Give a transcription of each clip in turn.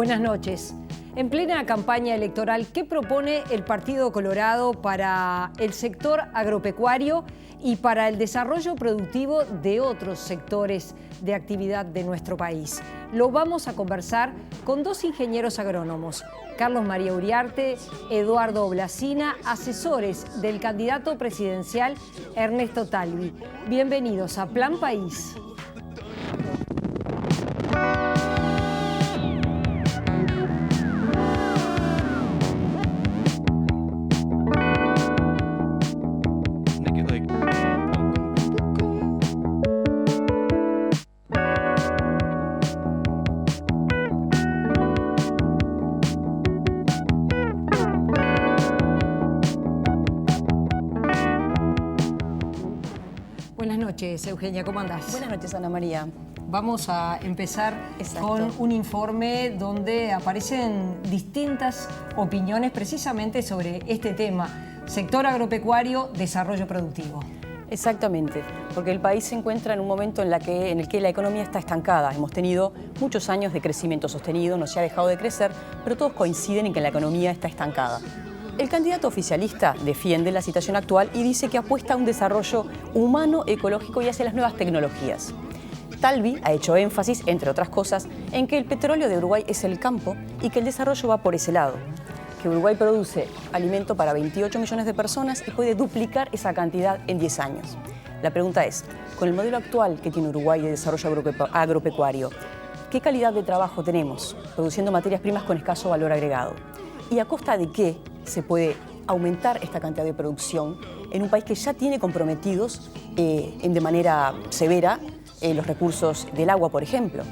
Buenas noches. En plena campaña electoral, ¿qué propone el Partido Colorado para el sector agropecuario y para el desarrollo productivo de otros sectores de actividad de nuestro país? Lo vamos a conversar con dos ingenieros agrónomos, Carlos María Uriarte, Eduardo Blasina, asesores del candidato presidencial Ernesto Talvi. Bienvenidos a Plan País. Buenas noches, Eugenia, ¿cómo andás? Buenas noches, Ana María. Vamos a empezar con un informe donde aparecen distintas opiniones precisamente sobre este tema, sector agropecuario, desarrollo productivo. Exactamente, porque el país se encuentra en un momento en el que la economía está estancada. Hemos tenido muchos años de crecimiento sostenido, no se ha dejado de crecer, pero todos coinciden en que la economía está estancada. El candidato oficialista defiende la situación actual y dice que apuesta a un desarrollo humano, ecológico y hacia las nuevas tecnologías. Talvi ha hecho énfasis, entre otras cosas, en que el petróleo de Uruguay es el campo y que el desarrollo va por ese lado. Que Uruguay produce alimento para 28 millones de personas y puede duplicar esa cantidad en 10 años. La pregunta es, con el modelo actual que tiene Uruguay de desarrollo agropecuario, ¿qué calidad de trabajo tenemos produciendo materias primas con escaso valor agregado? ¿Y a costa de qué se puede aumentar esta cantidad de producción en un país que ya tiene comprometidos de manera severa los recursos del agua, por ejemplo?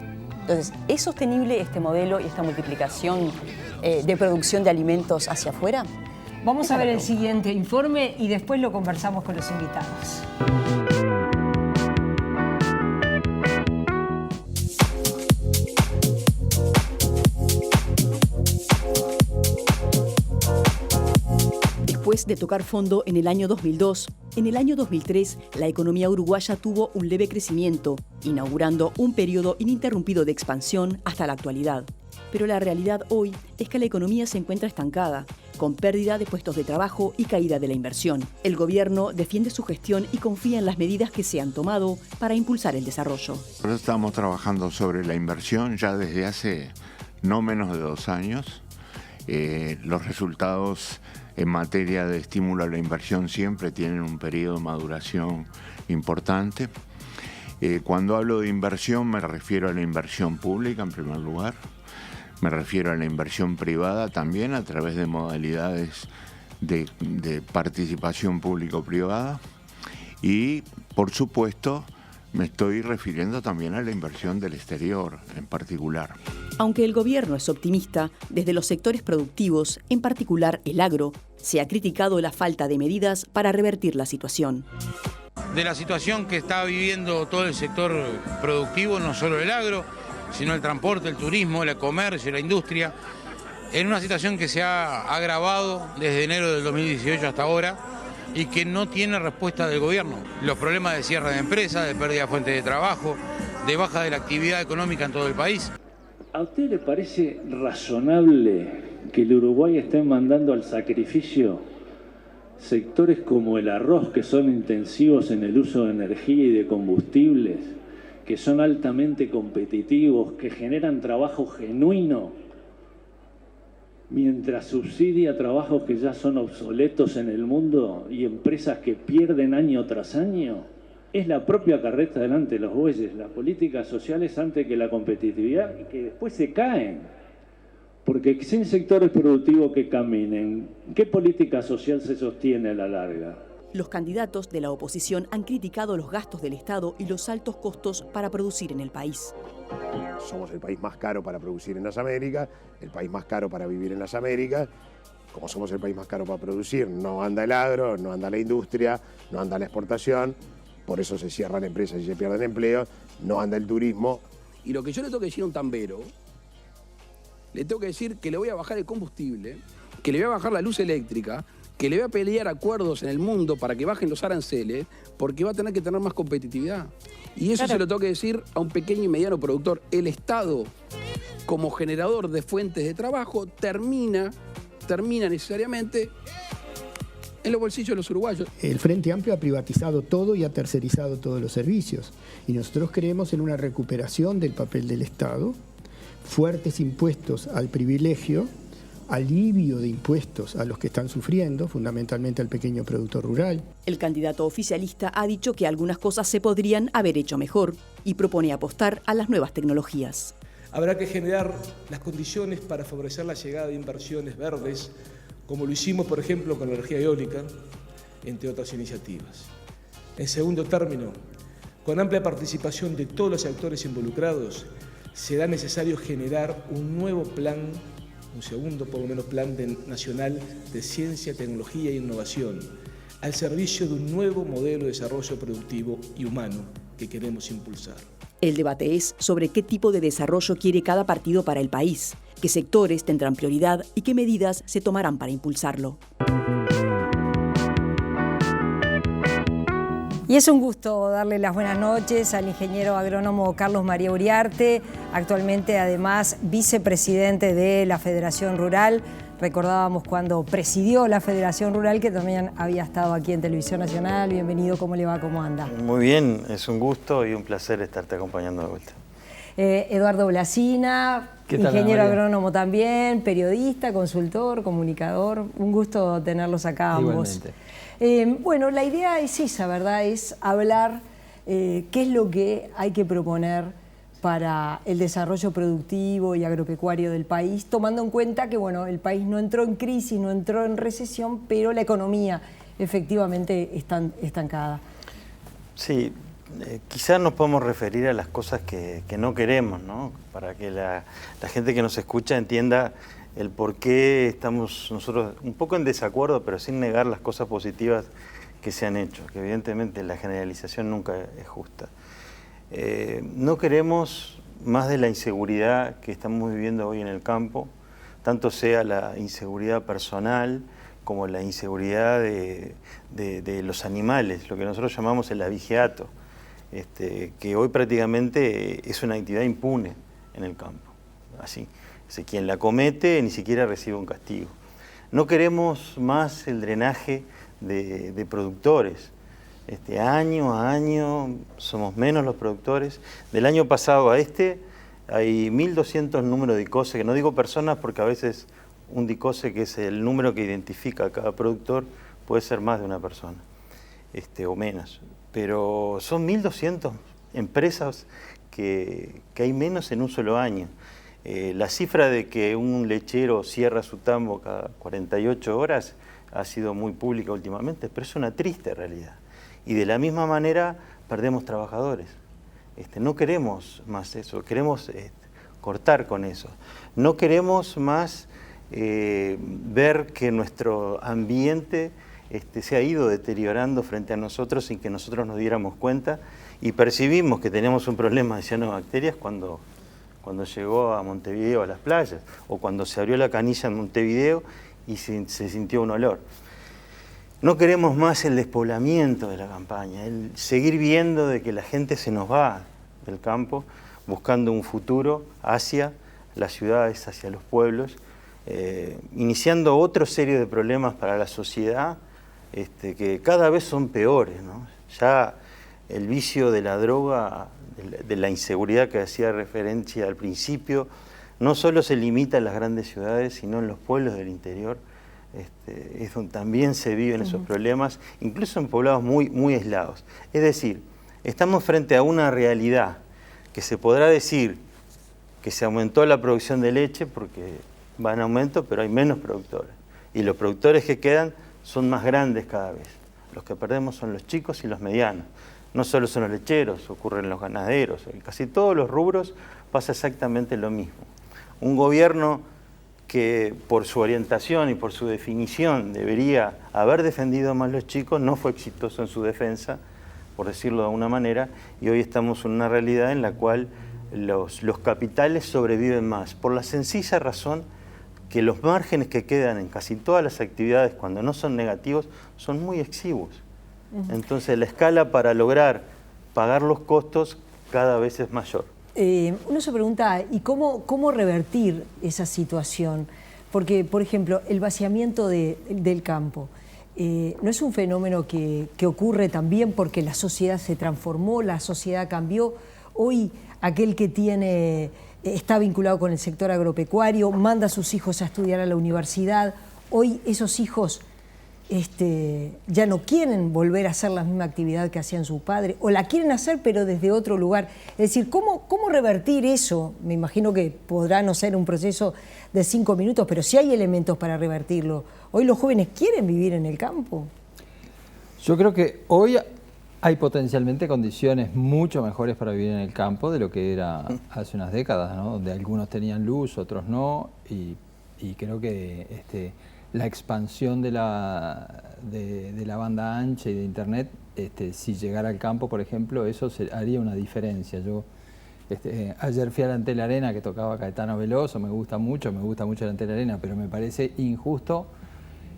Entonces, ¿es sostenible este modelo y esta multiplicación de producción de alimentos hacia afuera? Vamos a ver el siguiente informe y después lo conversamos con los invitados. Después de tocar fondo en el año 2002, en el año 2003 la economía uruguaya tuvo un leve crecimiento, inaugurando un periodo ininterrumpido de expansión hasta la actualidad. Pero la realidad hoy es que la economía se encuentra estancada, con pérdida de puestos de trabajo y caída de la inversión. El gobierno defiende su gestión y confía en las medidas que se han tomado para impulsar el desarrollo. Nosotros estamos trabajando sobre la inversión ya desde hace no menos de 2 años. Los resultados en materia de estímulo a la inversión siempre tienen un periodo de maduración importante. Cuando hablo de inversión me refiero a la inversión pública en primer lugar, me refiero a la inversión privada también a través de modalidades de participación público-privada y, por supuesto, me estoy refiriendo también a la inversión del exterior en particular. Aunque el gobierno es optimista, desde los sectores productivos, en particular el agro, se ha criticado la falta de medidas para revertir la situación. De la situación que está viviendo todo el sector productivo, no solo el agro, sino el transporte, el turismo, el comercio, la industria, en una situación que se ha agravado desde enero del 2018 hasta ahora y que no tiene respuesta del gobierno. Los problemas de cierre de empresas, de pérdida de fuentes de trabajo, de baja de la actividad económica en todo el país. ¿A usted le parece razonable que el Uruguay esté mandando al sacrificio sectores como el arroz, que son intensivos en el uso de energía y de combustibles, que son altamente competitivos, que generan trabajo genuino, mientras subsidia trabajos que ya son obsoletos en el mundo y empresas que pierden año tras año? Es la propia carreta delante de los bueyes, las políticas sociales antes que la competitividad, y que después se caen. Porque sin sectores productivos que caminen, ¿qué política social se sostiene a la larga? Los candidatos de la oposición han criticado los gastos del Estado y los altos costos para producir en el país. Somos el país más caro para producir en las Américas, el país más caro para vivir en las Américas. Como somos el país más caro para producir, no anda el agro, no anda la industria, no anda la exportación. Por eso se cierran empresas y se pierden empleos, no anda el turismo. Y lo que yo le tengo que decir a un tambero, le tengo que decir que le voy a bajar el combustible, que le voy a bajar la luz eléctrica, que le voy a pelear acuerdos en el mundo para que bajen los aranceles, porque va a tener que tener más competitividad. Y eso se lo tengo que decir a un pequeño y mediano productor. El Estado como generador de fuentes de trabajo termina necesariamente en los bolsillos de los uruguayos. El Frente Amplio ha privatizado todo y ha tercerizado todos los servicios. Y nosotros creemos en una recuperación del papel del Estado, fuertes impuestos al privilegio, alivio de impuestos a los que están sufriendo, fundamentalmente al pequeño productor rural. El candidato oficialista ha dicho que algunas cosas se podrían haber hecho mejor y propone apostar a las nuevas tecnologías. Habrá que generar las condiciones para favorecer la llegada de inversiones verdes, como lo hicimos, por ejemplo, con la energía eólica, entre otras iniciativas. En segundo término, con amplia participación de todos los actores involucrados, será necesario generar un nuevo plan, un segundo por lo menos plan nacional de ciencia, tecnología e innovación, al servicio de un nuevo modelo de desarrollo productivo y humano que queremos impulsar. El debate es sobre qué tipo de desarrollo quiere cada partido para el país, qué sectores tendrán prioridad y qué medidas se tomarán para impulsarlo. Y es un gusto darle las buenas noches al ingeniero agrónomo Carlos María Uriarte, actualmente además vicepresidente de la Federación Rural. Recordábamos cuando presidió la Federación Rural que también había estado aquí en Televisión Nacional. Bienvenido, ¿cómo le va? ¿Cómo anda? Muy bien, es un gusto y un placer estarte acompañando de vuelta. Eduardo Blasina, ingeniero agrónomo también, periodista, consultor, comunicador. Un gusto tenerlos acá ambos. Bueno, la idea es esa, ¿verdad? Es hablar qué es lo que hay que proponer para el desarrollo productivo y agropecuario del país, tomando en cuenta que bueno, el país no entró en crisis, no entró en recesión, pero la economía efectivamente está estancada. Sí, quizás nos podemos referir a las cosas que no queremos, ¿no? Para que la gente que nos escucha entienda el por qué estamos nosotros un poco en desacuerdo, pero sin negar las cosas positivas que se han hecho, que evidentemente la generalización nunca es justa. No queremos más de la inseguridad que estamos viviendo hoy en el campo, tanto sea la inseguridad personal como la inseguridad de los animales, lo que nosotros llamamos el abigeato, que hoy prácticamente es una actividad impune en el campo. Así, quien la comete ni siquiera recibe un castigo. No queremos más el drenaje de productores. Año a año somos menos los productores. Del año pasado a hay 1.200 números de ICOSE, que no digo personas porque a veces un DICOSE, que es el número que identifica a cada productor, puede ser más de una persona, o menos. Pero son 1.200 empresas que hay menos en un solo año. La cifra de que un lechero cierra su tambo cada 48 horas ha sido muy pública últimamente, pero es una triste realidad. Y de la misma manera perdemos trabajadores. No queremos más eso, queremos cortar con eso. No queremos más ver que nuestro ambiente se ha ido deteriorando frente a nosotros sin que nosotros nos diéramos cuenta y percibimos que tenemos un problema de cianobacterias cuando llegó a Montevideo a las playas o cuando se abrió la canilla en Montevideo y se sintió un olor. No queremos más el despoblamiento de la campaña, el seguir viendo de que la gente se nos va del campo buscando un futuro hacia las ciudades, hacia los pueblos, iniciando otro serie de problemas para la sociedad que cada vez son peores, ¿no? Ya el vicio de la droga, de la inseguridad que hacía referencia al principio, no solo se limita en las grandes ciudades, sino en los pueblos del interior. Es donde también se viven esos problemas, incluso en poblados muy aislados. Es decir, estamos frente a una realidad que se podrá decir que se aumentó la producción de leche porque va en aumento, pero hay menos productores. Y los productores que quedan son más grandes cada vez. Los que perdemos son los chicos y los medianos. No solo son los lecheros, ocurre en los ganaderos. En casi todos los rubros pasa exactamente lo mismo. Un gobierno que por su orientación y por su definición debería haber defendido más a los chicos, no fue exitoso en su defensa, por decirlo de alguna manera, y hoy estamos en una realidad en la cual los capitales sobreviven más, por la sencilla razón que los márgenes que quedan en casi todas las actividades, cuando no son negativos, son muy exiguos. Entonces la escala para lograr pagar los costos cada vez es mayor. Uno se pregunta, ¿y cómo revertir esa situación? Porque, por ejemplo, el vaciamiento del campo no es un fenómeno que ocurre también porque la sociedad se transformó, la sociedad cambió. Hoy aquel que está vinculado con el sector agropecuario, manda a sus hijos a estudiar a la universidad. Hoy esos hijos ya no quieren volver a hacer la misma actividad que hacían su padre, o la quieren hacer pero desde otro lugar. Es decir, ¿cómo revertir eso? Me imagino que podrá no ser un proceso de 5 minutos, pero sí hay elementos para revertirlo. Hoy los jóvenes quieren vivir en el campo. Yo creo que hoy hay potencialmente condiciones mucho mejores para vivir en el campo de lo que era hace unas décadas, ¿no? Donde algunos tenían luz, otros no, y creo que la expansión de la banda ancha y de internet, si llegara al campo, por ejemplo, eso haría una diferencia. Yo ayer fui a la Antel Arena que tocaba Caetano Veloso, me gusta mucho la Antel Arena, pero me parece injusto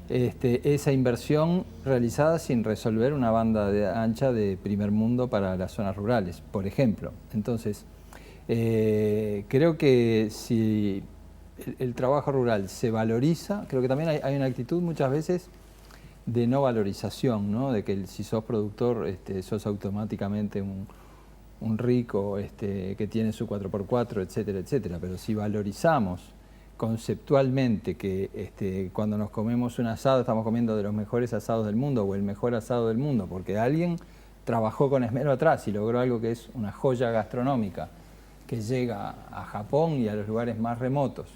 esa inversión realizada sin resolver una banda ancha de primer mundo para las zonas rurales, por ejemplo. Entonces, creo que si el trabajo rural se valoriza, creo que también hay una actitud muchas veces de no valorización, ¿no? De que si sos productor sos automáticamente un rico que tiene su 4x4, etcétera, etcétera. Pero si valorizamos conceptualmente que cuando nos comemos un asado estamos comiendo de los mejores asados del mundo o el mejor asado del mundo, porque alguien trabajó con esmero atrás y logró algo que es una joya gastronómica que llega a Japón y a los lugares más remotos,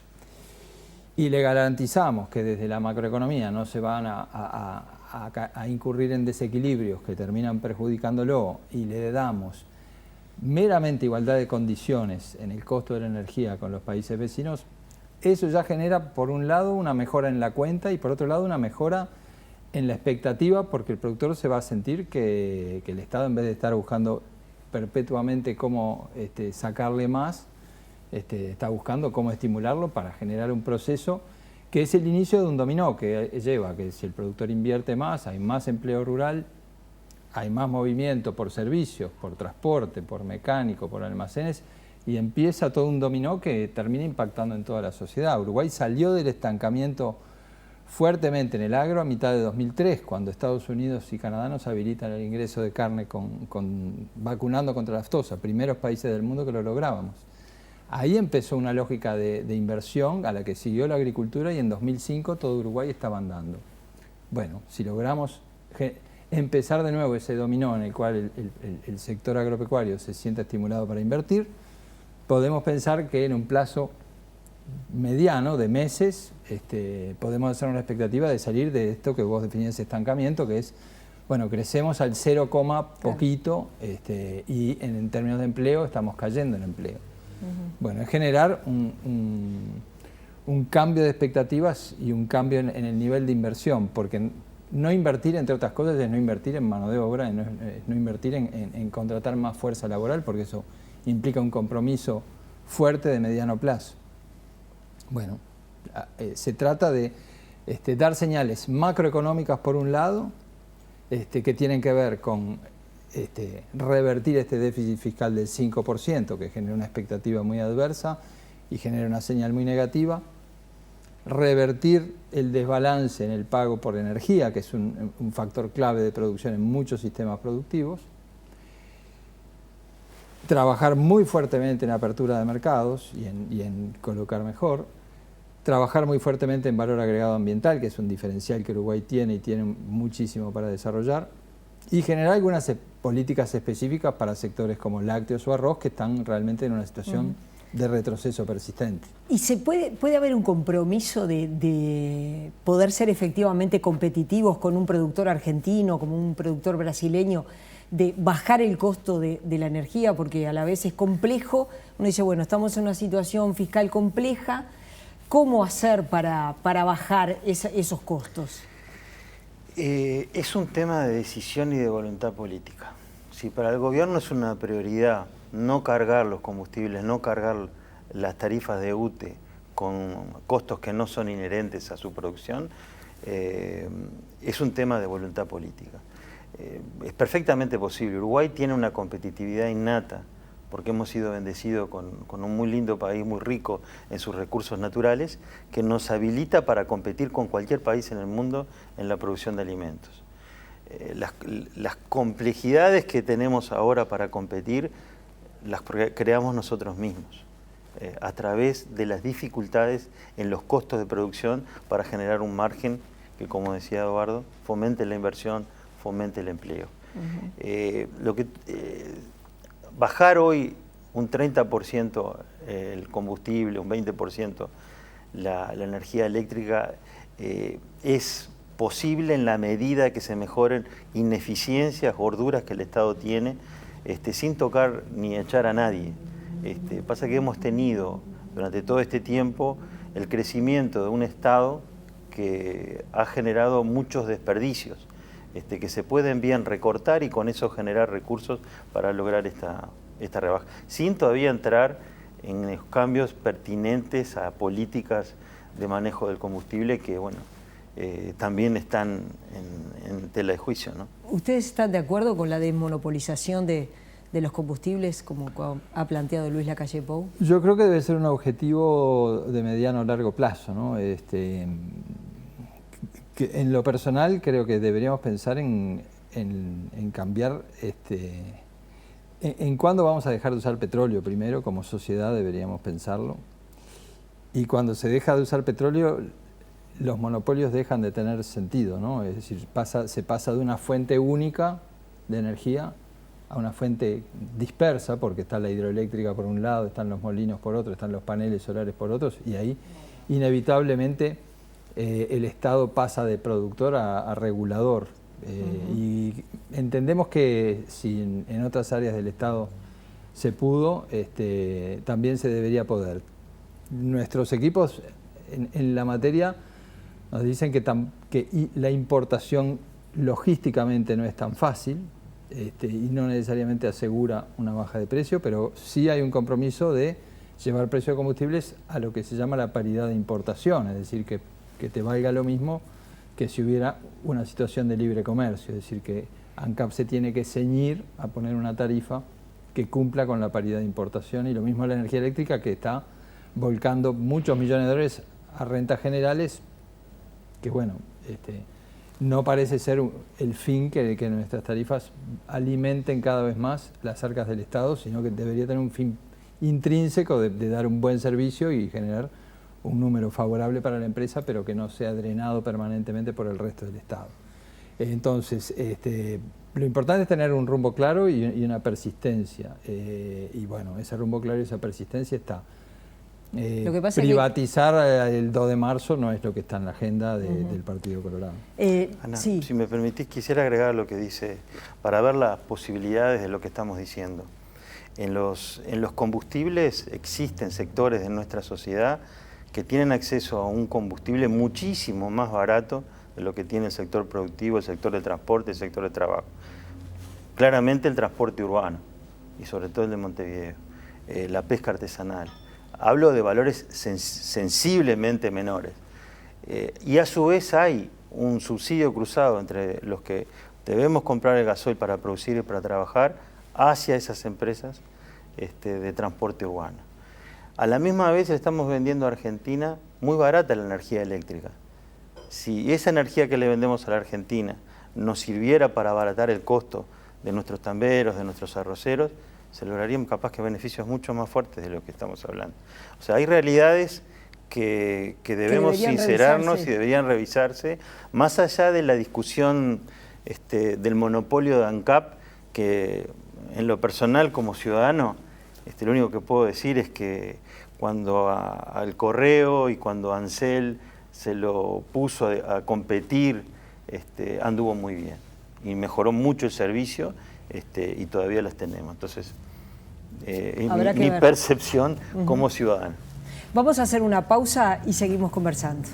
y le garantizamos que desde la macroeconomía no se van a incurrir en desequilibrios que terminan perjudicándolo, y le damos meramente igualdad de condiciones en el costo de la energía con los países vecinos, eso ya genera, por un lado, una mejora en la cuenta y por otro lado una mejora en la expectativa, porque el productor se va a sentir que el Estado, en vez de estar buscando perpetuamente cómo sacarle más, está buscando cómo estimularlo para generar un proceso que es el inicio de un dominó que lleva que si el productor invierte más, hay más empleo rural, hay más movimiento por servicios, por transporte, por mecánico, por almacenes, y empieza todo un dominó que termina impactando en toda la sociedad. Uruguay salió del estancamiento fuertemente en el agro a mitad de 2003, cuando Estados Unidos y Canadá nos habilitan el ingreso de carne vacunando contra la aftosa, primeros países del mundo que lo lográbamos. Ahí empezó una lógica de inversión a la que siguió la agricultura, y en 2005 todo Uruguay estaba andando. Bueno, si logramos empezar de nuevo ese dominó en el cual el sector agropecuario se siente estimulado para invertir, podemos pensar que en un plazo mediano de meses podemos hacer una expectativa de salir de esto que vos definías estancamiento, que es, bueno, crecemos al 0, poquito, y en términos de empleo estamos cayendo en empleo. Bueno, es generar un cambio de expectativas y un cambio en el nivel de inversión, porque no invertir, entre otras cosas, es no invertir en mano de obra, es no invertir en contratar más fuerza laboral, porque eso implica un compromiso fuerte de mediano plazo. Bueno, se trata de dar señales macroeconómicas por un lado, que tienen que ver con revertir este déficit fiscal del 5%, que genera una expectativa muy adversa y genera una señal muy negativa, revertir el desbalance en el pago por energía, que es un factor clave de producción en muchos sistemas productivos, trabajar muy fuertemente en apertura de mercados y en colocar mejor, trabajar muy fuertemente en valor agregado ambiental, que es un diferencial que Uruguay tiene y tiene muchísimo para desarrollar, y generar algunas políticas específicas para sectores como lácteos o arroz, que están realmente en una situación de retroceso persistente. ¿Y puede haber un compromiso de poder ser efectivamente competitivos con un productor argentino, como un productor brasileño, de bajar el costo de la energía? Porque a la vez es complejo. Uno dice, bueno, estamos en una situación fiscal compleja, ¿cómo hacer para bajar esos costos? Es un tema de decisión y de voluntad política. Si para el gobierno es una prioridad no cargar los combustibles, no cargar las tarifas de UTE con costos que no son inherentes a su producción, es un tema de voluntad política. Es perfectamente posible. Uruguay tiene una competitividad innata porque hemos sido bendecidos con un muy lindo país, muy rico en sus recursos naturales, que nos habilita para competir con cualquier país en el mundo en la producción de alimentos. Las complejidades que tenemos ahora para competir las creamos nosotros mismos, a través de las dificultades en los costos de producción para generar un margen que, como decía Eduardo, fomente la inversión, fomente el empleo. Bajar hoy un 30% el combustible, un 20% la energía eléctrica, es posible en la medida que se mejoren ineficiencias, gorduras que el Estado tiene, sin tocar ni echar a nadie. Pasa que hemos tenido durante todo este tiempo el crecimiento de un Estado que ha generado muchos desperdicios, que se pueden bien recortar y con eso generar recursos para lograr esta rebaja, sin todavía entrar en los cambios pertinentes a políticas de manejo del combustible que, bueno, también están en tela de juicio, ¿no? ¿Ustedes están de acuerdo con la desmonopolización de los combustibles, como ha planteado Luis Lacalle Pou? Yo creo que debe ser un objetivo de mediano o largo plazo, ¿no? Que en lo personal creo que deberíamos pensar en cambiar, en cuándo vamos a dejar de usar petróleo primero, como sociedad deberíamos pensarlo. Y cuando se deja de usar petróleo, los monopolios dejan de tener sentido, ¿no? Es decir, se pasa de una fuente única de energía a una fuente dispersa, porque está la hidroeléctrica por un lado, están los molinos por otro, están los paneles solares por otros, y ahí inevitablemente el Estado pasa de productor a regulador. Y entendemos que si en otras áreas del Estado se pudo, también se debería poder. Nuestros equipos en la materia nos dicen que la importación logísticamente no es tan fácil, y no necesariamente asegura una baja de precio, pero sí hay un compromiso de llevar el precio de combustibles a lo que se llama la paridad de importación, es decir, que te valga lo mismo que si hubiera una situación de libre comercio, es decir, que ANCAP se tiene que ceñir a poner una tarifa que cumpla con la paridad de importación, y lo mismo la energía eléctrica, que está volcando muchos millones de dólares a rentas generales, que bueno, no parece ser el fin que nuestras tarifas alimenten cada vez más las arcas del Estado, sino que debería tener un fin intrínseco de dar un buen servicio y generar un número favorable para la empresa, pero que no sea drenado permanentemente por el resto del Estado. Entonces, lo importante es tener un rumbo claro y una persistencia. Y bueno, ese rumbo claro y esa persistencia está. Lo que pasa privatizar el 2 de marzo no es lo que está en la agenda del Partido Colorado. Ana, sí. Si me permitís, quisiera agregar lo que dice, para ver las posibilidades de lo que estamos diciendo. En los combustibles existen sectores de nuestra sociedad que tienen acceso a un combustible muchísimo más barato de lo que tiene el sector productivo, el sector de transporte, el sector de trabajo. Claramente el transporte urbano, y sobre todo el de Montevideo, la pesca artesanal. Hablo de valores sensiblemente menores. Y a su vez hay un subsidio cruzado entre los que debemos comprar el gasoil para producir y para trabajar hacia esas empresas de transporte urbano. A la misma vez le estamos vendiendo a Argentina muy barata la energía eléctrica. Si esa energía que le vendemos a la Argentina nos sirviera para abaratar el costo de nuestros tamberos, de nuestros arroceros, se lograrían capaz que beneficios mucho más fuertes de lo que estamos hablando. O sea, hay realidades que debemos sincerarnos y deberían revisarse, más allá de la discusión del monopolio de ANCAP, que en lo personal como ciudadano, lo único que puedo decir es que cuando al Correo y cuando Ansel se lo puso a competir, anduvo muy bien y mejoró mucho el servicio, y todavía las tenemos. Entonces, mi percepción como ciudadano. Vamos a hacer una pausa y seguimos conversando.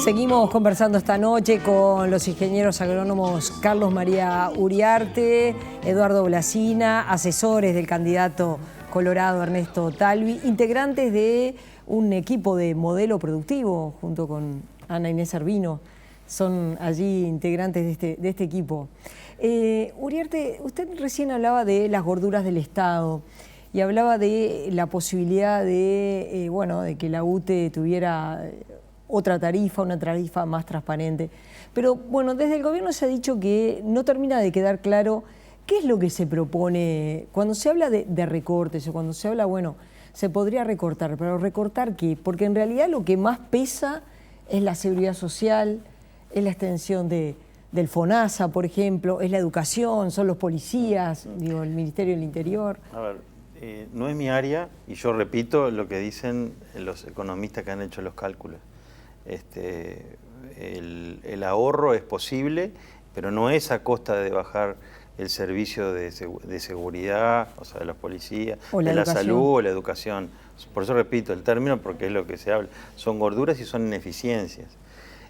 Seguimos conversando esta noche con los ingenieros agrónomos Carlos María Uriarte, Eduardo Blasina, asesores del candidato colorado Ernesto Talvi, integrantes de un equipo de modelo productivo junto con Ana Inés Arvino. Son allí integrantes de este equipo. Uriarte, usted recién hablaba de las gorduras del Estado y hablaba de la posibilidad de que la UTE tuviera otra tarifa, una tarifa más transparente. Pero bueno, desde el gobierno se ha dicho que no termina de quedar claro qué es lo que se propone. Cuando se habla de recortes o cuando se habla, se podría recortar, pero ¿recortar qué? Porque en realidad lo que más pesa es la seguridad social, es la extensión del FONASA, por ejemplo, es la educación, son los policías, el Ministerio del Interior. A ver, no es mi área y yo repito lo que dicen los economistas que han hecho los cálculos. El ahorro es posible, pero no es a costa de bajar el servicio de seguridad, o sea, de los policías, de la salud o la educación. Por eso repito el término, porque es lo que se habla. Son gorduras y son ineficiencias.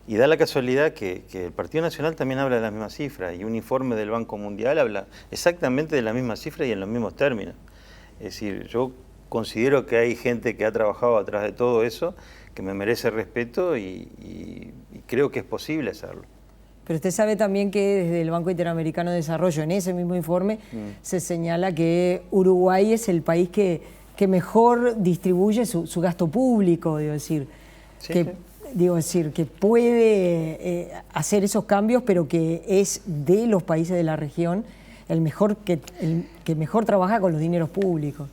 Y da la casualidad que el Partido Nacional también habla de las mismas cifras, y un informe del Banco Mundial habla exactamente de la misma cifra y en los mismos términos. Es decir, yo considero que hay gente que ha trabajado atrás de todo eso, que me merece respeto y creo que es posible hacerlo. Pero usted sabe también que desde el Banco Interamericano de Desarrollo, en ese mismo informe, se señala que Uruguay es el país que mejor distribuye su gasto público, que puede hacer esos cambios, pero que es de los países de la región el que mejor trabaja con los dineros públicos.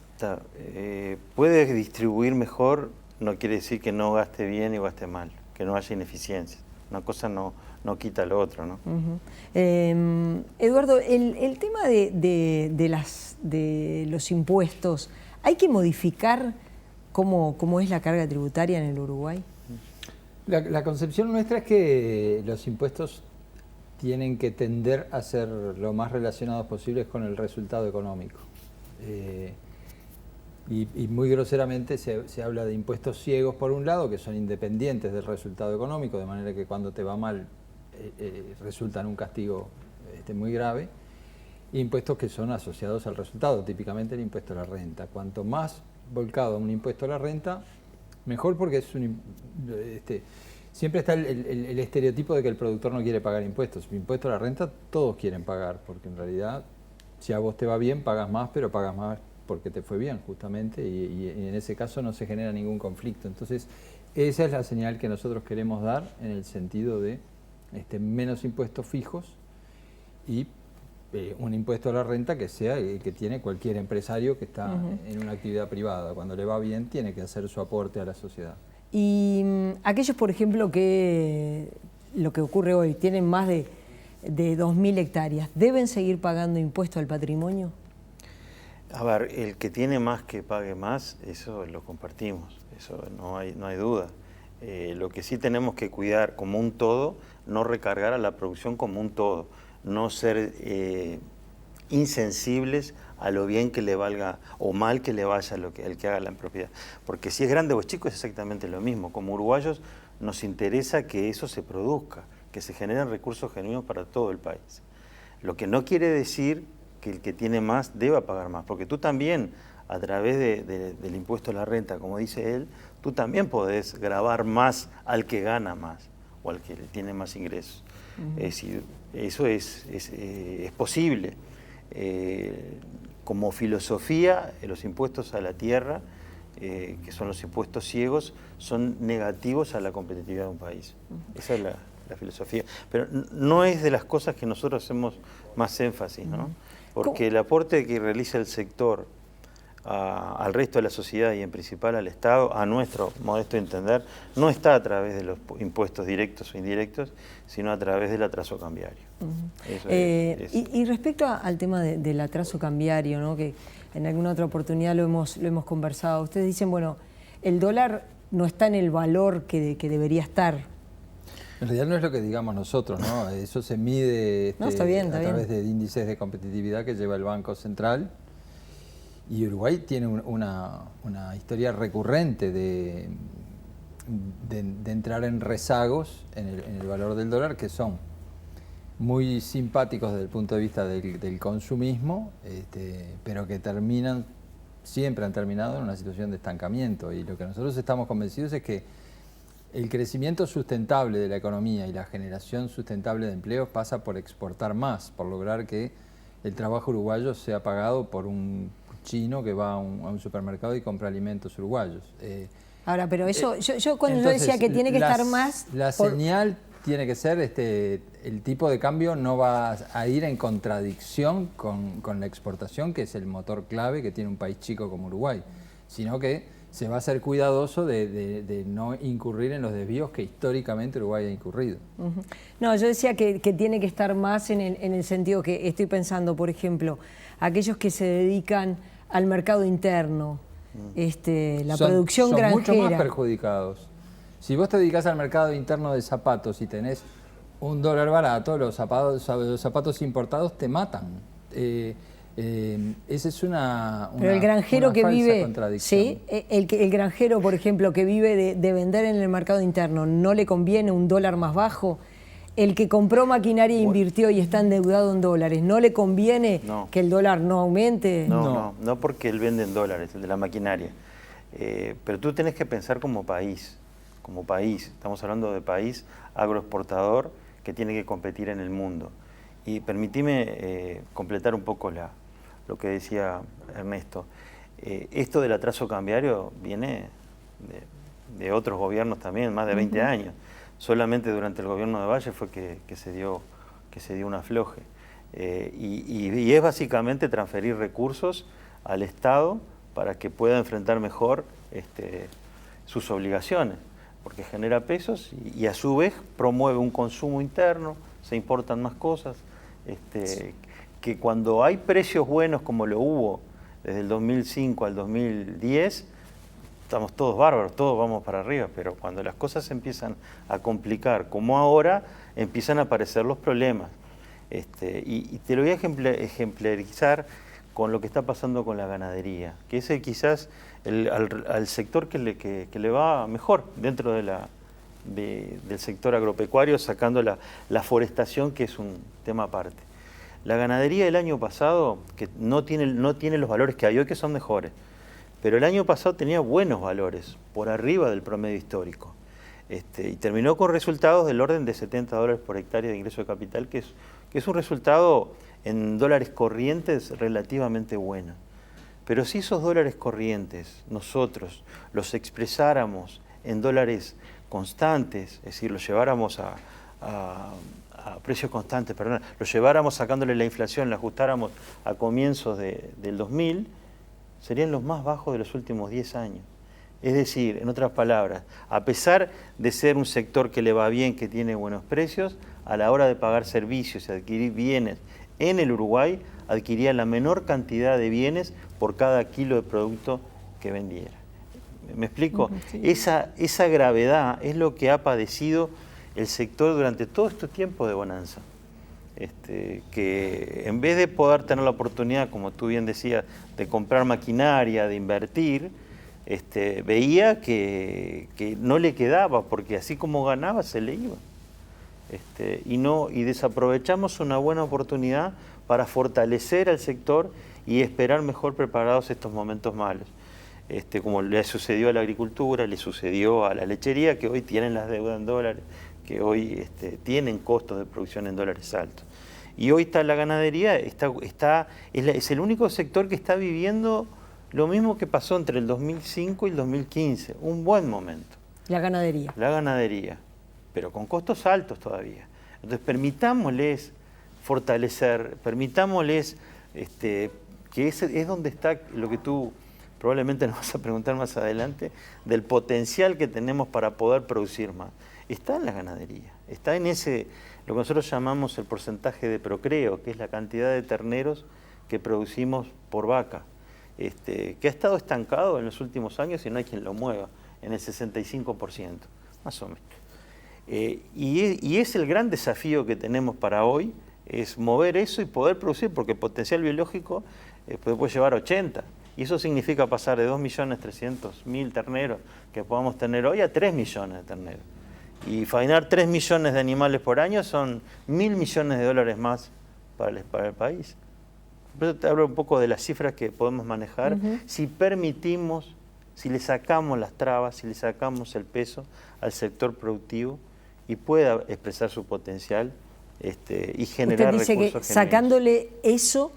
Puede distribuir mejor, no quiere decir que no gaste bien y gaste mal, que no haya ineficiencias. Una cosa no quita lo otro, ¿no? Eduardo, el tema de los impuestos, ¿hay que modificar cómo es la carga tributaria en el Uruguay? La concepción nuestra es que los impuestos tienen que tender a ser lo más relacionados posibles con el resultado económico. Y muy groseramente se habla de impuestos ciegos por un lado, que son independientes del resultado económico, de manera que cuando te va mal resultan un castigo muy grave, e impuestos que son asociados al resultado, típicamente el impuesto a la renta. Cuanto más volcado a un impuesto a la renta, mejor, porque es siempre está el estereotipo de que el productor no quiere pagar impuestos. Impuesto a la renta todos quieren pagar, porque en realidad si a vos te va bien pagas más, pero pagas más porque te fue bien justamente, y en ese caso no se genera ningún conflicto. Entonces esa es la señal que nosotros queremos dar, en el sentido de menos impuestos fijos y un impuesto a la renta que sea el que tiene cualquier empresario que está en una actividad privada. Cuando le va bien tiene que hacer su aporte a la sociedad. Y aquellos, por ejemplo, que lo que ocurre hoy, tienen más de 2.000 hectáreas, ¿deben seguir pagando impuesto al patrimonio? A ver, el que tiene más que pague más, eso lo compartimos, eso no hay duda. Lo que sí tenemos que cuidar como un todo, no recargar a la producción como un todo, no ser insensibles a lo bien que le valga o mal que le vaya el que haga la propiedad. Porque si es grande o es chico es exactamente lo mismo. Como uruguayos nos interesa que eso se produzca, que se generen recursos genuinos para todo el país. Lo que no quiere decir que el que tiene más deba pagar más, porque tú también, a través del impuesto a la renta, como dice él, tú también podés gravar más al que gana más o al que tiene más ingresos. Es decir, eso es posible. Como filosofía, los impuestos a la tierra, que son los impuestos ciegos, son negativos a la competitividad de un país. Esa es la filosofía. Pero no es de las cosas que nosotros hacemos más énfasis, ¿no? Porque el aporte que realiza el sector al resto de la sociedad y en principal al Estado, a nuestro modesto entender, no está a través de los impuestos directos o indirectos, sino a través del atraso cambiario. Y respecto al tema del atraso cambiario, ¿no? Que en alguna otra oportunidad lo hemos conversado, ustedes dicen, el dólar no está en el valor que debería estar. En realidad no es lo que digamos nosotros, ¿no? Eso se mide a través de índices de competitividad que lleva el Banco Central. Y Uruguay tiene una historia recurrente de de entrar en rezagos en el valor del dólar, que son muy simpáticos desde el punto de vista del consumismo, pero que siempre han terminado en una situación de estancamiento. Y lo que nosotros estamos convencidos es que el crecimiento sustentable de la economía y la generación sustentable de empleos pasa por exportar más, por lograr que el trabajo uruguayo sea pagado por un chino que va a un supermercado y compra alimentos uruguayos. Ahora, pero eso, yo cuando yo decía que tiene que estar más... La señal tiene que ser, el tipo de cambio no va a ir en contradicción con la exportación, que es el motor clave que tiene un país chico como Uruguay, sino que se va a ser cuidadoso de no incurrir en los desvíos que históricamente Uruguay ha incurrido. No, yo decía que tiene que estar más en el sentido que estoy pensando, por ejemplo, aquellos que se dedican al mercado interno, la producción granjera. Son mucho más perjudicados. Si vos te dedicás al mercado interno de zapatos y tenés un dólar barato, los zapatos importados te matan. Esa es pero el granjero que vive, sí, el granjero, por ejemplo, que vive de vender en el mercado interno, ¿no le conviene un dólar más bajo? El que compró maquinaria e invirtió y está endeudado en dólares, ¿no le conviene que el dólar no aumente? No, porque él vende en dólares, el de la maquinaria. Pero tú tenés que pensar como país, estamos hablando de país agroexportador que tiene que competir en el mundo. Y permitime completar un poco lo que decía Ernesto. Esto del atraso cambiario viene de otros gobiernos también, más de 20 años. Solamente durante el gobierno de Valle fue que se dio un afloje. Y es básicamente transferir recursos al Estado para que pueda enfrentar mejor sus obligaciones, porque genera pesos y a su vez promueve un consumo interno, se importan más cosas, que cuando hay precios buenos como lo hubo desde el 2005 al 2010, estamos todos bárbaros, todos vamos para arriba, pero cuando las cosas empiezan a complicar, como ahora, empiezan a aparecer los problemas. Y te lo voy a ejemplarizar con lo que está pasando con la ganadería, que es quizás al sector que le va mejor dentro del sector agropecuario, sacando la forestación, que es un tema aparte. La ganadería del año pasado, que no tiene los valores que hay hoy, que son mejores, pero el año pasado tenía buenos valores, por arriba del promedio histórico. Y terminó con resultados del orden de $70 por hectárea de ingreso de capital, que es un resultado en dólares corrientes relativamente bueno. Pero si esos dólares corrientes nosotros los expresáramos en dólares constantes, es decir, los lleváramos a precios constantes, los lleváramos sacándole la inflación, la ajustáramos a comienzos del 2000, serían los más bajos de los últimos 10 años. Es decir, en otras palabras, a pesar de ser un sector que le va bien, que tiene buenos precios, a la hora de pagar servicios y adquirir bienes en el Uruguay, adquiría la menor cantidad de bienes por cada kilo de producto que vendiera. ¿Me explico? Sí. Esa gravedad es lo que ha padecido el sector durante todo este tiempo de bonanza. Que en vez de poder tener la oportunidad, como tú bien decías, de comprar maquinaria, de invertir, veía que no le quedaba, porque así como ganaba se le iba. Y desaprovechamos una buena oportunidad para fortalecer al sector y esperar mejor preparados estos momentos malos. Como le sucedió a la agricultura, le sucedió a la lechería, que hoy tienen las deudas en dólares, que hoy tienen costos de producción en dólares altos. Y hoy está la ganadería, es el único sector que está viviendo lo mismo que pasó entre el 2005 y el 2015, un buen momento. La ganadería. La ganadería, pero con costos altos todavía. Entonces permitámosles fortalecer, permitámosles, que es donde está lo que tú probablemente nos vas a preguntar más adelante, del potencial que tenemos para poder producir más. Está en la ganadería, está en lo que nosotros llamamos el porcentaje de procreo, que es la cantidad de terneros que producimos por vaca, que ha estado estancado en los últimos años y no hay quien lo mueva, en el 65%, más o menos. Y es el gran desafío que tenemos para hoy, es mover eso y poder producir, porque el potencial biológico puede llevar 80, Y eso significa pasar de 2.300.000 terneros que podamos tener hoy a 3 millones de terneros. Y faenar 3 millones de animales por año son 1.000 millones de dólares más para el país. Por eso te hablo un poco de las cifras que podemos manejar. Si permitimos, si le sacamos las trabas, si le sacamos el peso al sector productivo y pueda expresar su potencial y generar recursos. Usted dice que sacándole eso,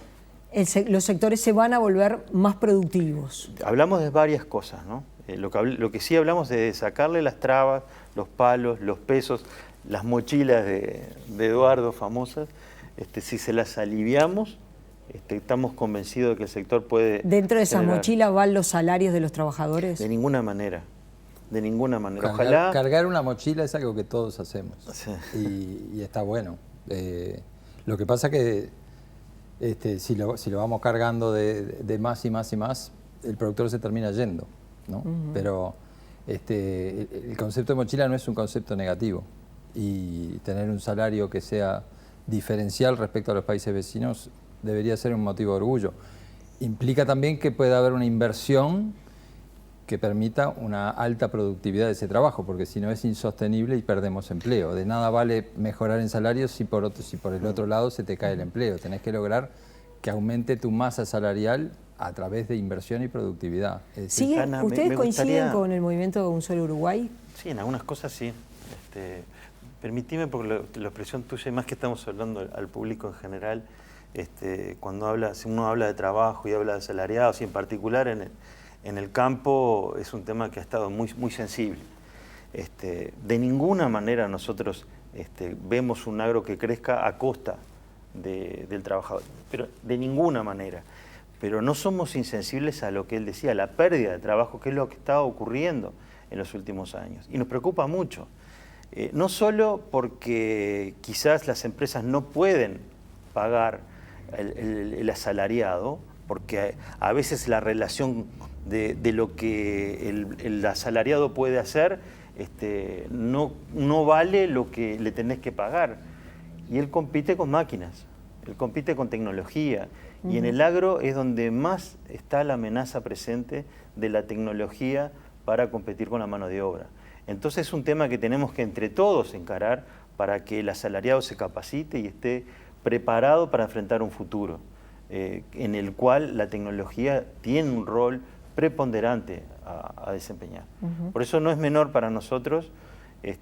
los sectores se van a volver más productivos. Hablamos de varias cosas, ¿no? Lo que sí hablamos es de sacarle las trabas, los palos, los pesos, las mochilas de Eduardo famosas. Si se las aliviamos, estamos convencidos de que el sector puede... ¿Dentro de esas mochilas van los salarios de los trabajadores? De ninguna manera. De ninguna manera. Cargar una mochila es algo que todos hacemos. Sí. Y está bueno. Lo que pasa que si lo vamos cargando de más y más y más, el productor se termina yendo, ¿no? Pero el concepto de mochila no es un concepto negativo. Y tener un salario que sea diferencial respecto a los países vecinos debería ser un motivo de orgullo. Implica también que pueda haber una inversión que permita una alta productividad de ese trabajo, porque si no es insostenible y perdemos empleo. De nada vale mejorar en salarios si por el otro lado se te cae el empleo. Tenés que lograr que aumente tu masa salarial a través de inversión y productividad. ¿Sí? ¿Ustedes coinciden con el movimiento Un Solo Uruguay? Sí, en algunas cosas sí. Permitime, porque la expresión tuya, y más que estamos hablando al público en general, cuando uno habla de trabajo y habla de asalariados, y en particular en el campo, es un tema que ha estado muy, muy sensible. De ninguna manera nosotros vemos un agro que crezca a costa del trabajador, pero de ninguna manera. Pero no somos insensibles a lo que él decía, la pérdida de trabajo, que es lo que está ocurriendo en los últimos años. Y nos preocupa mucho. No solo porque quizás las empresas no pueden pagar el asalariado, porque a veces la relación de lo que el asalariado puede hacer no vale lo que le tenés que pagar. Y él compite con máquinas, él compite con tecnología. Y en el agro es donde más está la amenaza presente de la tecnología para competir con la mano de obra. Entonces es un tema que tenemos que entre todos encarar para que el asalariado se capacite y esté preparado para enfrentar un futuro en el cual la tecnología tiene un rol preponderante a desempeñar. Por eso no es menor para nosotros.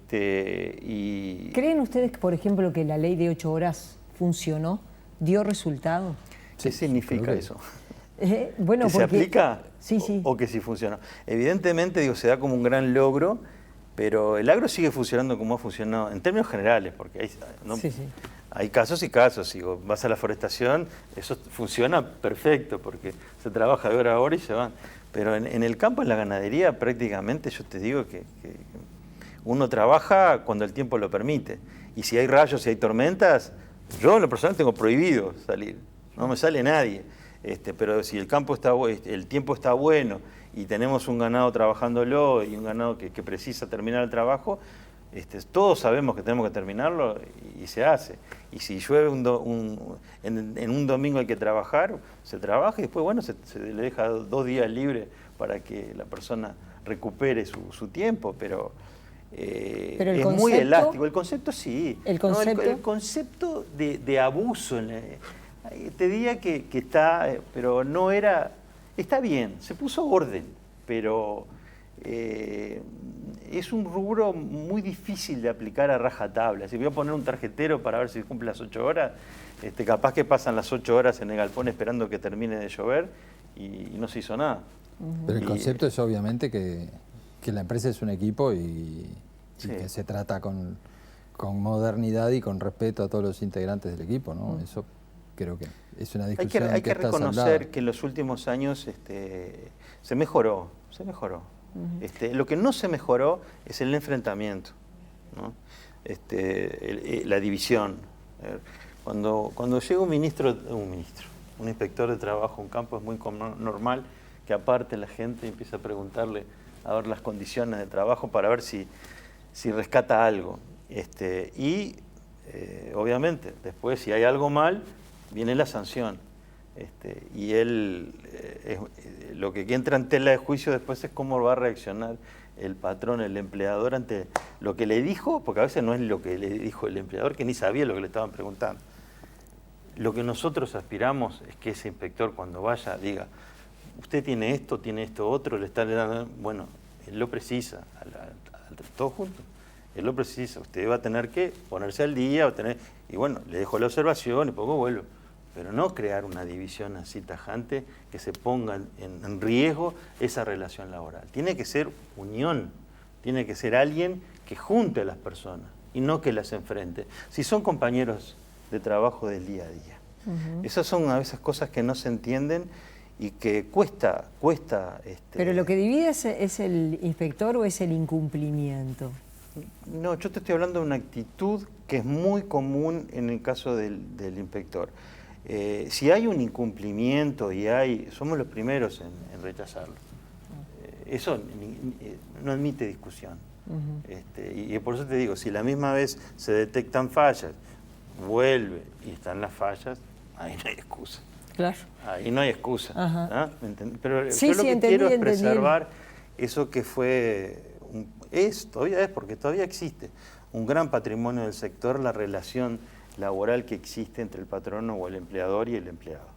¿Creen ustedes, por ejemplo, que la ley de 8 horas funcionó, dio resultado? ¿Qué significa eso? Bueno, ¿Que se aplica? Sí, sí. ¿O que sí funciona? Evidentemente, se da como un gran logro, pero el agro sigue funcionando como ha funcionado, en términos generales, porque hay casos y casos. Vas a la forestación, eso funciona perfecto, porque se trabaja de hora a hora y se van. Pero en el campo, en la ganadería, prácticamente yo te digo que uno trabaja cuando el tiempo lo permite. Y si hay rayos, si hay tormentas, yo en lo personal tengo prohibido salir. No me sale nadie. Pero si el tiempo está bueno y tenemos un ganado trabajándolo y un ganado que precisa terminar el trabajo, todos sabemos que tenemos que terminarlo y se hace. Y si llueve en un domingo hay que trabajar, se trabaja y después se le deja 2 días libres para que la persona recupere su tiempo, pero es muy elástico. El concepto sí. ¿El concepto? El concepto de abuso, te diría que está, pero no era... Está bien, se puso orden, pero es un rubro muy difícil de aplicar a rajatabla. Si voy a poner un tarjetero para ver si cumple las 8 horas, capaz que pasan las 8 horas en el galpón esperando que termine de llover y no se hizo nada. Pero el concepto es obviamente que la empresa es un equipo y que se trata con modernidad y con respeto a todos los integrantes del equipo, ¿no? Eso creo que es una discusión hay que reconocer que en los últimos años se mejoró. Lo que no se mejoró es el enfrentamiento, ¿no? La división. Cuando llega un inspector de trabajo a un campo, es muy normal que aparte la gente empiece a preguntarle a ver las condiciones de trabajo para ver si rescata algo. Obviamente, después si hay algo mal, viene la sanción. Y él, lo que entra en tela de juicio después es cómo va a reaccionar el patrón, el empleador, ante lo que le dijo, porque a veces no es lo que le dijo el empleador, que ni sabía lo que le estaban preguntando. Lo que nosotros aspiramos es que ese inspector, cuando vaya, diga, usted tiene esto otro, le está dando, bueno, él lo precisa, todos juntos, él lo precisa, usted va a tener que ponerse al día, y bueno, le dejo la observación y poco vuelvo. Pero no crear una división así tajante que se ponga en riesgo esa relación laboral. Tiene que ser unión, tiene que ser alguien que junte a las personas y no que las enfrente. Si son compañeros de trabajo del día a día. Esas son a veces cosas que no se entienden y que cuesta. Pero lo que divide es el inspector o es el incumplimiento. No, yo te estoy hablando de una actitud que es muy común en el caso del inspector. Si hay un incumplimiento somos los primeros en rechazarlo. Eso no admite discusión. Y por eso te digo, si la misma vez se detectan fallas, vuelve y están las fallas, ahí no hay excusa. Claro. Ahí no hay excusa. ¿Ah? Pero sí, yo lo que quiero es entendí. preservar eso que fue, todavía es, porque todavía existe, un gran patrimonio del sector, la relación laboral que existe entre el patrono o el empleador y el empleado.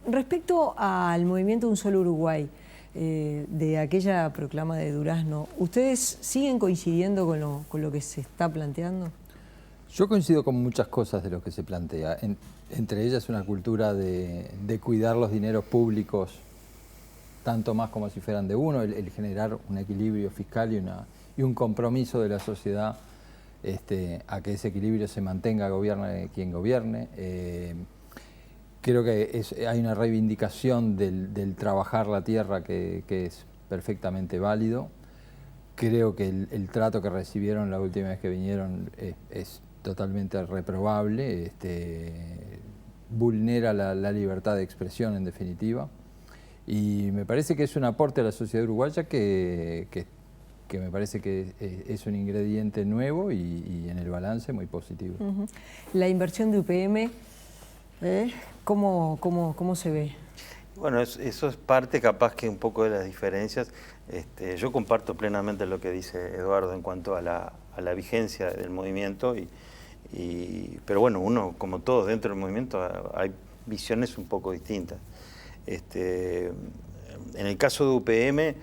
Respecto al movimiento Un Solo Uruguay, de aquella proclama de Durazno, ¿ustedes siguen coincidiendo con lo que se está planteando? Yo coincido con muchas cosas de lo que se plantea, entre ellas una cultura de cuidar los dineros públicos tanto más como si fueran de uno, el generar un equilibrio fiscal y un compromiso de la sociedad a que ese equilibrio se mantenga, gobierne quien gobierne. Creo que hay una reivindicación del trabajar la tierra que es perfectamente válido. Creo que el trato que recibieron la última vez que vinieron es totalmente reprobable, vulnera la libertad de expresión en definitiva, y me parece que es un aporte a la sociedad uruguaya que me parece que es un ingrediente nuevo y en el balance muy positivo. La inversión de UPM, ¿cómo se ve? Bueno, eso es parte capaz que un poco de las diferencias. Yo comparto plenamente lo que dice Eduardo en cuanto a la vigencia del movimiento, pero bueno, uno, como todos dentro del movimiento, hay visiones un poco distintas. En el caso de UPM,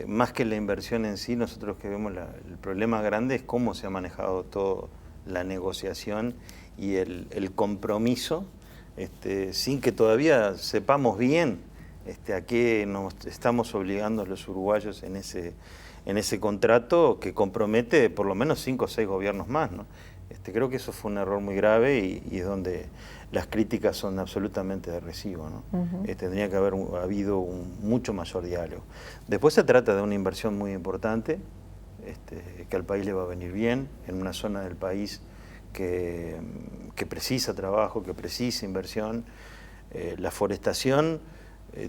más que la inversión en sí, nosotros que vemos el problema grande es cómo se ha manejado toda la negociación y el compromiso, sin que todavía sepamos bien a qué nos estamos obligando los uruguayos en ese contrato que compromete por lo menos 5 o 6 gobiernos más, ¿no? Creo que eso fue un error muy grave y es donde las críticas son absolutamente de recibo, ¿no? Tendría que haber habido un mucho mayor diálogo. Después se trata de una inversión muy importante, que al país le va a venir bien, en una zona del país que precisa trabajo, que precisa inversión. La forestación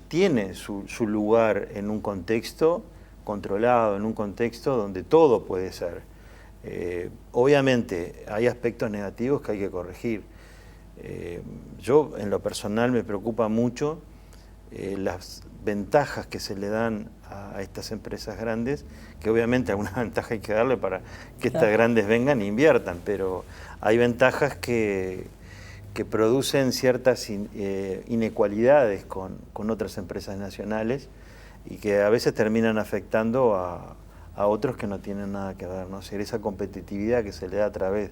tiene su lugar en un contexto controlado, en un contexto donde todo puede ser. Obviamente hay aspectos negativos que hay que corregir. Yo en lo personal me preocupa mucho las ventajas que se le dan a estas empresas grandes, que obviamente alguna ventaja hay que darle para que estas grandes vengan e inviertan, pero hay ventajas que producen ciertas inequalidades con otras empresas nacionales y que a veces terminan afectando a otros que no tienen nada que ver, ¿no? Esa competitividad que se le da a través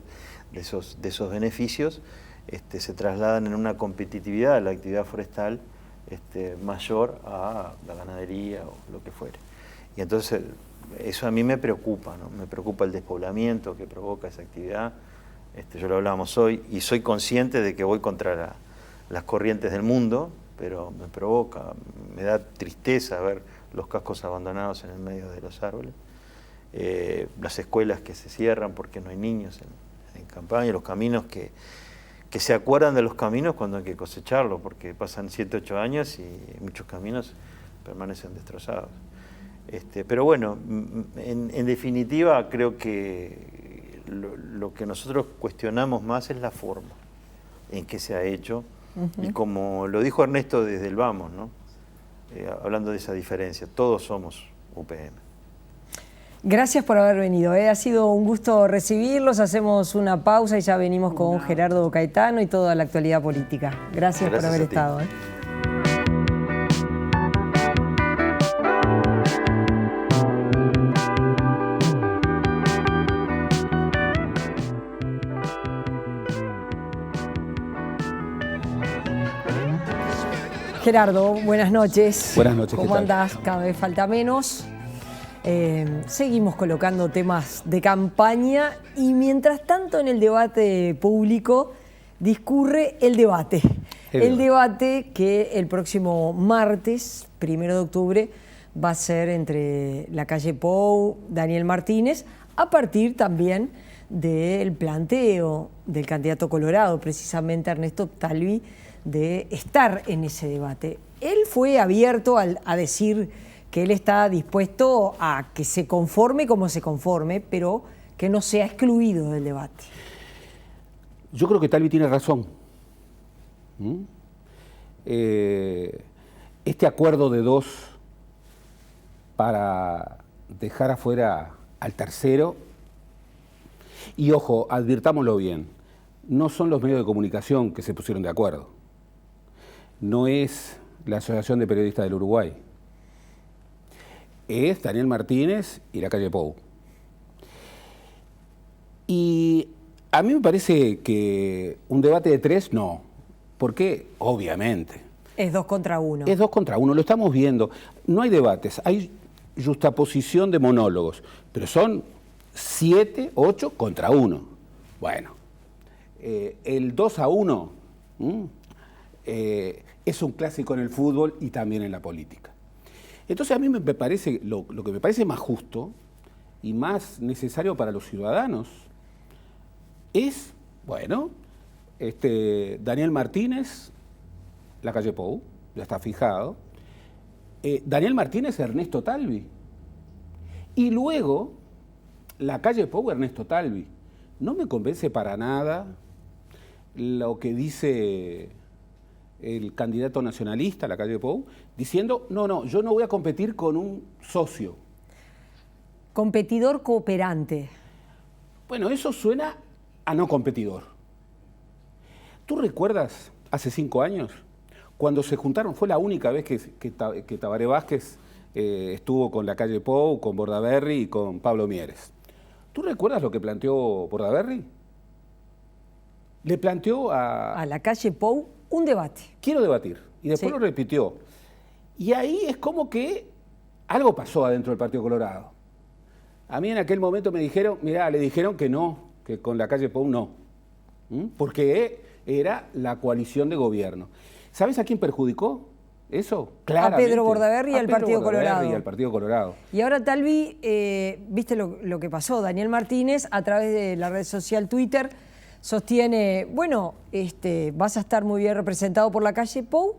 de esos beneficios se trasladan en una competitividad de la actividad forestal mayor a la ganadería o lo que fuere. Y entonces eso a mí me preocupa, ¿no? Me preocupa el despoblamiento que provoca esa actividad. Yo lo hablábamos hoy y soy consciente de que voy contra las corrientes del mundo, pero me provoca, me da tristeza ver los cascos abandonados en el medio de los árboles. Las escuelas que se cierran porque no hay niños en campaña, los caminos que se acuerdan de los caminos cuando hay que cosecharlos, porque pasan 7, 8 años y muchos caminos permanecen destrozados. Pero bueno, en definitiva creo que lo que nosotros cuestionamos más es la forma en que se ha hecho. Y como lo dijo Ernesto desde el Vamos, ¿no? Hablando de esa diferencia, todos somos UPM. Gracias por haber venido. Ha sido un gusto recibirlos. Hacemos una pausa y ya venimos con Gerardo Caetano y toda la actualidad política. Gracias por haber estado. Gerardo, buenas noches. Buenas noches, ¿Cómo andás? Cada vez falta menos. Seguimos colocando temas de campaña y mientras tanto en el debate público discurre el debate. El debate que el próximo martes, 1 de octubre, va a ser entre Lacalle Pou, Daniel Martínez, a partir también del planteo del candidato colorado, precisamente Ernesto Talvi, de estar en ese debate. Él fue abierto a decir que él está dispuesto a que se conforme como se conforme, pero que no sea excluido del debate. Yo creo que Talvi tiene razón. Este acuerdo de dos para dejar afuera al tercero, y ojo, advirtámoslo bien, no son los medios de comunicación que se pusieron de acuerdo. No es la Asociación de Periodistas del Uruguay. Es Daniel Martínez y Lacalle Pou. Y a mí me parece que un debate de tres, no. Porque, obviamente. Es 2 contra 1. Es 2 contra 1, lo estamos viendo. No hay debates, hay justaposición de monólogos, pero son 7, 8 contra 1. Bueno, el 2-1 es un clásico en el fútbol y también en la política. Entonces a mí me parece, lo que me parece más justo y más necesario para los ciudadanos es, bueno, Daniel Martínez, Lacalle Pou, ya está fijado, Daniel Martínez, Ernesto Talvi, y luego Lacalle Pou, Ernesto Talvi. No me convence para nada lo que dice el candidato nacionalista, Lacalle Pou, diciendo, no, yo no voy a competir con un socio. Competidor cooperante. Bueno, eso suena a no competidor. ¿Tú recuerdas hace 5 años, cuando se juntaron, fue la única vez que Tabaré Vázquez estuvo con Lacalle Pou, con Bordaberry y con Pablo Mieres? ¿Tú recuerdas lo que planteó Bordaberry? Le planteó a Lacalle Pou un debate. Quiero debatir. Y después lo repitió. Y ahí es como que algo pasó adentro del Partido Colorado. A mí en aquel momento me dijeron, mirá, le dijeron que no, que con Lacalle Pou no. Porque era la coalición de gobierno. ¿Sabes a quién perjudicó eso? Claramente. A Pedro Bordaberry y al Partido Colorado. Y al Partido Colorado. Y ahora Talvi, viste lo que pasó, Daniel Martínez a través de la red social Twitter sostiene, bueno, vas a estar muy bien representado por Lacalle Pou,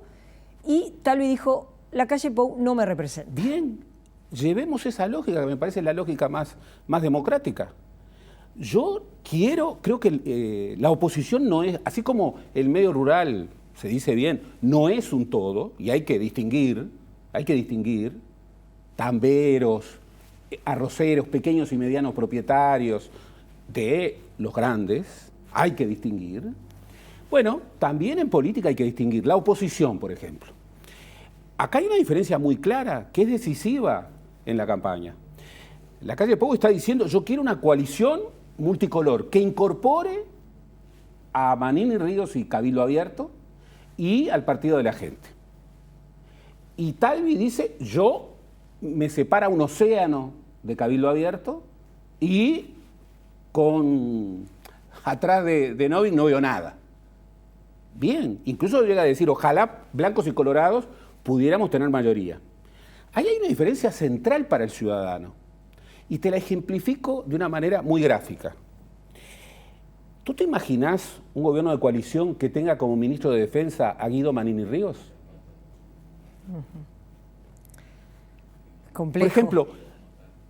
y Talvi dijo, Lacalle Pou no me representa. Bien, llevemos esa lógica, que me parece la lógica más democrática. Yo creo que la oposición no es, así como el medio rural, se dice bien, no es un todo, y hay que distinguir tamberos, arroceros, pequeños y medianos propietarios de los grandes, hay que distinguir. Bueno, también en política hay que distinguir. La oposición, por ejemplo. Acá hay una diferencia muy clara, que es decisiva en la campaña. Lacalle Pou está diciendo, yo quiero una coalición multicolor que incorpore a Manini Ríos y Cabildo Abierto y al Partido de la Gente. Y Talvi dice, yo me separa un océano de Cabildo Abierto y atrás de Novik no veo nada. Bien, incluso llega a decir, ojalá blancos y colorados pudiéramos tener mayoría. Ahí hay una diferencia central para el ciudadano. Y te la ejemplifico de una manera muy gráfica. ¿Tú te imaginás un gobierno de coalición que tenga como ministro de Defensa a Guido Manini Ríos? Complejo. Por ejemplo,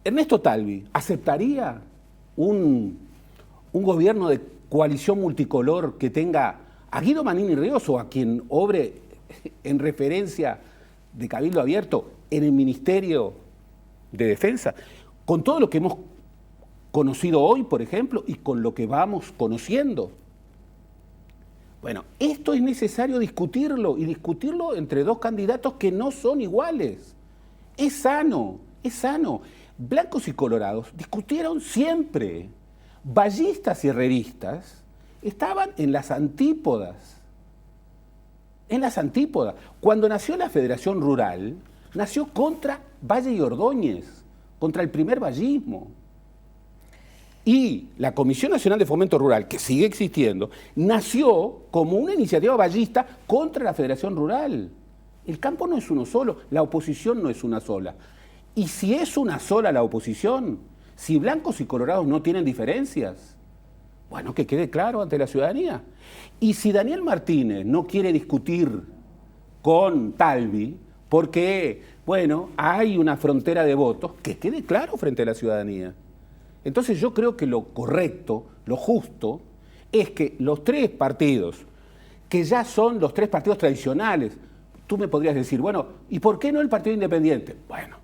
Ernesto Talvi, ¿aceptaría un gobierno de coalición multicolor que tenga a Guido Manini Ríos o a quien obre en referencia de Cabildo Abierto en el Ministerio de Defensa, con todo lo que hemos conocido hoy, por ejemplo, y con lo que vamos conociendo. Bueno, esto es necesario discutirlo, y discutirlo entre dos candidatos que no son iguales. Es sano, es sano. Blancos y colorados discutieron siempre. Vallistas y herreristas estaban en las antípodas. En las antípodas. Cuando nació la Federación Rural, nació contra Valle y Ordóñez, contra el primer vallismo. Y la Comisión Nacional de Fomento Rural, que sigue existiendo, nació como una iniciativa vallista contra la Federación Rural. El campo no es uno solo, la oposición no es una sola. Y si es una sola la oposición, si blancos y colorados no tienen diferencias, bueno, que quede claro ante la ciudadanía. Y si Daniel Martínez no quiere discutir con Talvi, porque, bueno, hay una frontera de votos, que quede claro frente a la ciudadanía. Entonces yo creo que lo correcto, lo justo, es que los tres partidos, que ya son los tres partidos tradicionales, tú me podrías decir, bueno, ¿y por qué no el Partido Independiente? Bueno,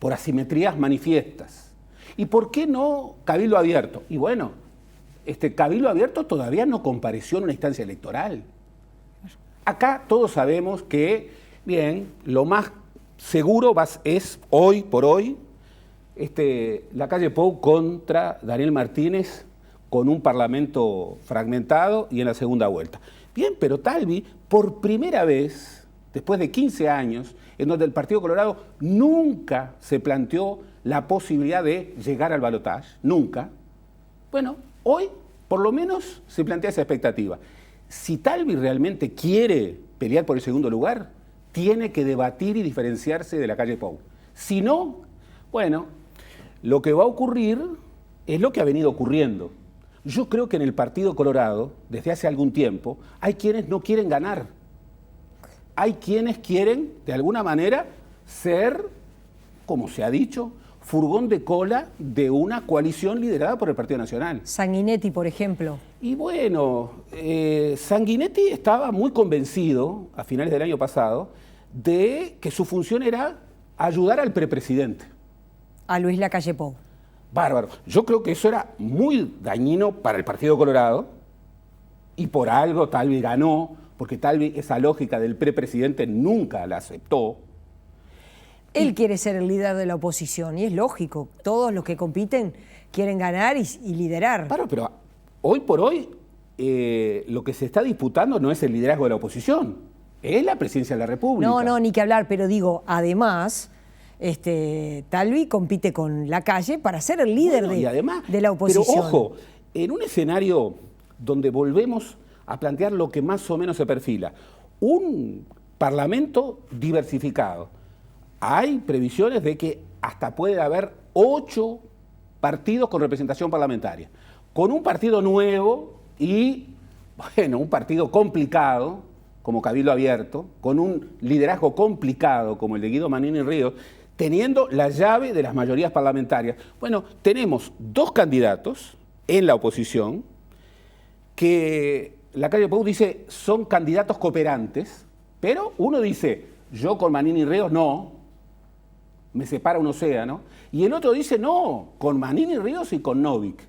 por asimetrías manifiestas. ¿Y por qué no Cabildo Abierto? Y bueno, Cabildo Abierto todavía no compareció en una instancia electoral. Acá todos sabemos que, bien, lo más seguro es hoy por hoy, la calle Pou contra Daniel Martínez con un parlamento fragmentado y en la segunda vuelta. Bien, pero Talvi, por primera vez, después de 15 años, en donde el Partido Colorado nunca se planteó la posibilidad de llegar al balotaje, nunca, bueno, hoy por lo menos se plantea esa expectativa. Si Talvi realmente quiere pelear por el segundo lugar, tiene que debatir y diferenciarse de la calle Pou. Si no, bueno, lo que va a ocurrir es lo que ha venido ocurriendo. Yo creo que en el Partido Colorado, desde hace algún tiempo, hay quienes no quieren ganar. Hay quienes quieren, de alguna manera, ser, como se ha dicho, furgón de cola de una coalición liderada por el Partido Nacional. Sanguinetti, por ejemplo. Y bueno, Sanguinetti estaba muy convencido, a finales del año pasado, de que su función era ayudar al prepresidente. A Luis Lacalle Pou. Bárbaro. Yo creo que eso era muy dañino para el Partido Colorado y por algo Talvi ganó, porque Talvi esa lógica del prepresidente nunca la aceptó. Él quiere ser el líder de la oposición y es lógico. Todos los que compiten quieren ganar y liderar. Claro, pero hoy por hoy lo que se está disputando no es el liderazgo de la oposición, es la presidencia de la República. No, ni que hablar, pero digo, además... Talvi compite con Lacalle para ser el líder de la oposición. Pero ojo, en un escenario donde volvemos a plantear lo que más o menos se perfila, un parlamento diversificado, hay previsiones de que hasta puede haber 8 partidos con representación parlamentaria, con un partido nuevo y, bueno, un partido complicado, como Cabildo Abierto, con un liderazgo complicado como el de Guido Manini Ríos, teniendo la llave de las mayorías parlamentarias. Bueno, tenemos 2 candidatos en la oposición que Lacalle Pou dice son candidatos cooperantes, pero uno dice, yo con Manini Ríos no, me separa un océano, y el otro dice, no, con Manini Ríos y con Novik.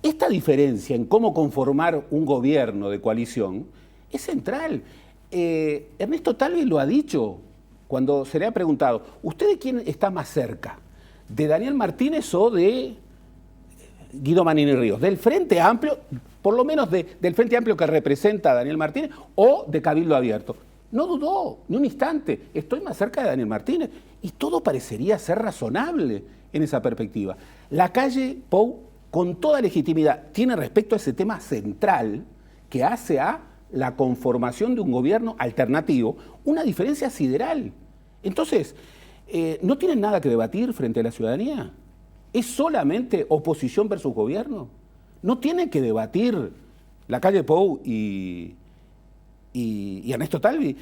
Esta diferencia en cómo conformar un gobierno de coalición es central. Ernesto Talvi lo ha dicho cuando se le ha preguntado, ¿usted de quién está más cerca? ¿De Daniel Martínez o de Guido Manini Ríos? ¿Del Frente Amplio, por lo menos del Frente Amplio que representa a Daniel Martínez, o de Cabildo Abierto? No dudó ni un instante, estoy más cerca de Daniel Martínez. Y todo parecería ser razonable en esa perspectiva. Lacalle Pou, con toda legitimidad, tiene respecto a ese tema central que hace a la conformación de un gobierno alternativo una diferencia sideral. Entonces, ¿no tienen nada que debatir frente a la ciudadanía? ¿Es solamente oposición versus gobierno? ¿No tienen que debatir Lacalle Pou y Ernesto Talvi?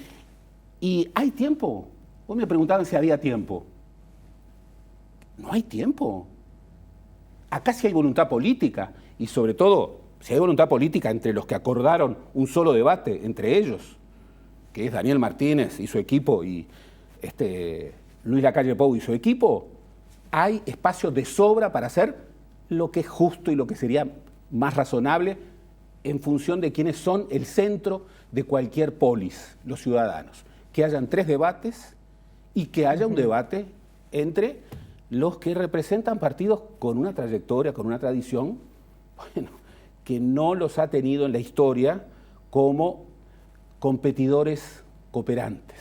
¿Y hay tiempo? Vos me preguntaban si había tiempo. No hay tiempo. Acá sí hay voluntad política y sobre todo si hay voluntad política entre los que acordaron un solo debate, entre ellos, que es Daniel Martínez y su equipo y Luis Lacalle Pou y su equipo, hay espacio de sobra para hacer lo que es justo y lo que sería más razonable en función de quienes son el centro de cualquier polis, los ciudadanos. Que hayan 3 debates y que haya un debate entre los que representan partidos con una trayectoria, con una tradición, bueno, que no los ha tenido en la historia como competidores cooperantes.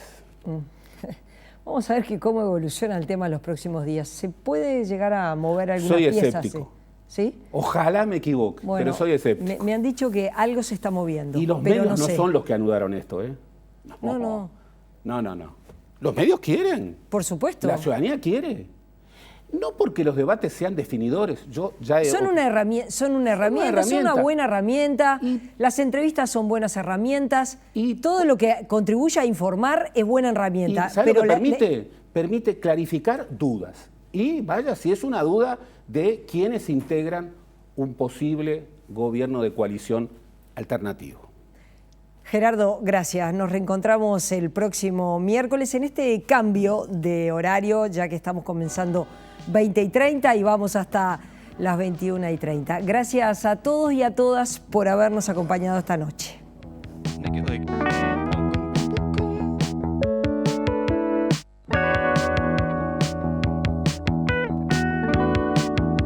Vamos a ver cómo evoluciona el tema en los próximos días. ¿Se puede llegar a mover algunas piezas? Soy escéptico. ¿Sí? Ojalá me equivoque, bueno, pero soy escéptico. Me han dicho que algo se está moviendo. Y los pero medios no sé. son los que anudaron esto, ¿eh? No. Los medios quieren. Por supuesto. La ciudadanía quiere. No porque los debates sean definidores. Son una herramienta, son una buena herramienta. Las entrevistas son buenas herramientas. Y todo lo que contribuye a informar es buena herramienta. ¿Sabe lo que permite clarificar dudas. Y vaya, si es una duda de quienes integran un posible gobierno de coalición alternativo. Gerardo, gracias. Nos reencontramos el próximo miércoles en este cambio de horario, ya que estamos comenzando 20:30 y vamos hasta las 21:30. Gracias a todos y a todas por habernos acompañado esta noche. Me quedo ahí.